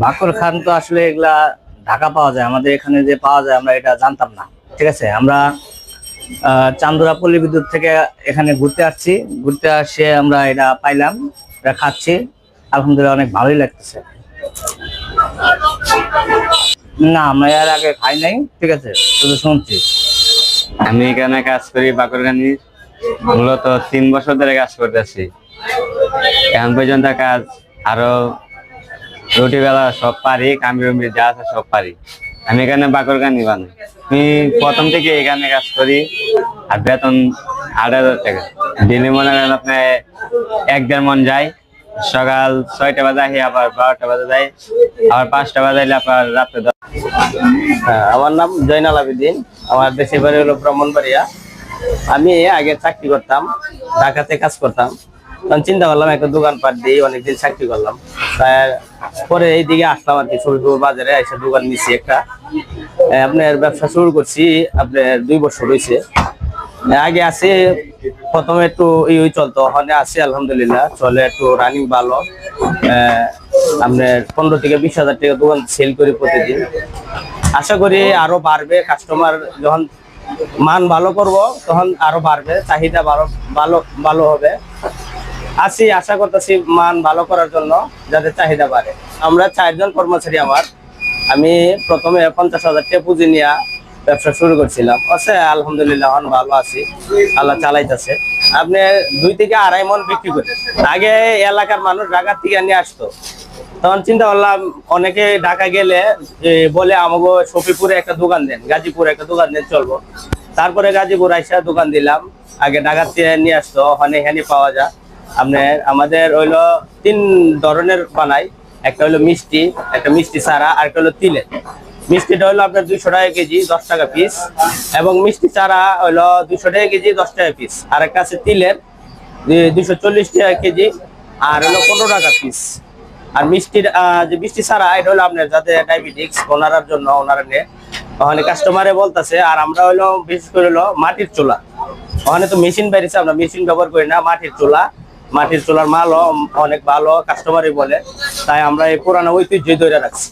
বাকর খান তো আসলে এগুলা ঢাকা পাওয়া যায়, আমাদের এখানে যে পাওয়া যায় আমরা এটা জানতাম না। ঠিক আছে, আমরা চান্দুরা পল্লী বিদ্যুৎ থেকে এখানে ঘুরতে আসছি, ঘুরতে আসে আমরা এটা পাইলাম, এটা খাচ্ছি, আলহামদুলিল্লাহ অনেক ভালোই লাগতেছে। না, আমরা এর আগে খাই নাই, ঠিক আছে, শুধু শুনছি। আমি এখানে কাজ করি বাকরখানির, মূলত 3 বছর ধরে কাজ করতেছি। এখন পর্যন্ত কাজ আরো রুটি বেলা সব পারি, কামড়ি যা আছে সব পারি। আমি এখানে বাকরখানি বানাই। আমি প্রথম থেকে এখানে কাজ করি, আর বেতন 8,000 টাকা। ডেলি মনে করেন আপনি 1-1.5 মন যায়। সকাল 6টা বাজে আহি, আবার 12টা বাজে যাই, আবার 5টা বাজে আইলে আপনার রাত্রে হ্যাঁ, আমার নাম জয়নাল আবেদিন। আমার দেশের বাড়ি হলো ব্রাহ্মণবাড়িয়া। আমি আগে চাকরি করতাম, ঢাকাতে কাজ করতাম। তখন চিন্তা করলাম একটা দোকানপাট দিয়ে অনেকদিন চাকরি করলাম, পরে এইদিকে আসলাম আর কি। সবিপুর বাজারে এসে দোকান নিচ্ছি একটা। আপনার ব্যবসা শুরু করছি আপনার 2 বছর হয়েছে। আগে আছে প্রথমে একটু ওই চলতো, ওখানে আছে আলহামদুলিল্লাহ চলে, একটু রানিং ভালো। আপনার 15 থেকে 20,000 টাকা দোকান সেল করি প্রতিদিন। আশা করি আরো বাড়বে, কাস্টমার যখন মান ভালো করব তখন আরো বাড়বে, চাহিদা ভালো ভালো ভালো হবে। আশা করতেছি মান ভালো করার জন্য যাতে চাহিদা বাড়ে। আমরা 4 জন কর্মচারী। আমি প্রথমে 50,000 টাকা পুঁজি নিয়ে ব্যবসা শুরু করছিলাম। আলহামদুলিল্লাহ এখন ভালো আছি, আল্লাহ চালাইতেছে। আপনি 2 থেকে 2.5 মন বিক্রি করি। আগে এলাকার মানুষ ঢাকা থেকে নিয়ে আসতো, তখন চিন্তা করলাম অনেকে ঢাকা গেলে বলে আমাকে শফিপুরে একটা দোকান দেন, গাজীপুরে একটা দোকান দেন, চলবো। তারপরে গাজীপুর আইসা দোকান দিলাম। আগে ঢাকা থেকে নিয়ে আসতো, ওখানে এখানে পাওয়া যায়। আপনার আমাদের হইলো 3 ধরনের বানাই। একটা হলো মিষ্টি, একটা মিষ্টি চারা, আর একটা হলো তিলের। মিষ্টিটা হলো আপনার 200 টাকা কেজি, 10 টাকা পিস। এবং মিষ্টি চারা হলো 200 টাকা কেজি, 10 টাকা পিস। আর একটা আছে তিলের 240 টাকা কেজি, আর হলো 15 টাকা পিস। আর মিষ্টির যে মিষ্টি ছাড়া এটা হলো আপনার যাদের ডায়াবেটিক্স ওনার জন্য, ওনারা নিয়ে ওখানে কাস্টমারে বলতেছে। আর আমরা হলো বিশেষ করে হলো মাটির চুলা, ওখানে তো মেশিন বেরিয়েছে, আমরা মেশিন ব্যবহার করি না। মাটির চুলা, মাটির চুলার মালও অনেক ভালো, কাস্টমারই বলে। তাই আমরা এই পুরানো ঐতিহ্য ধরে রাখছি।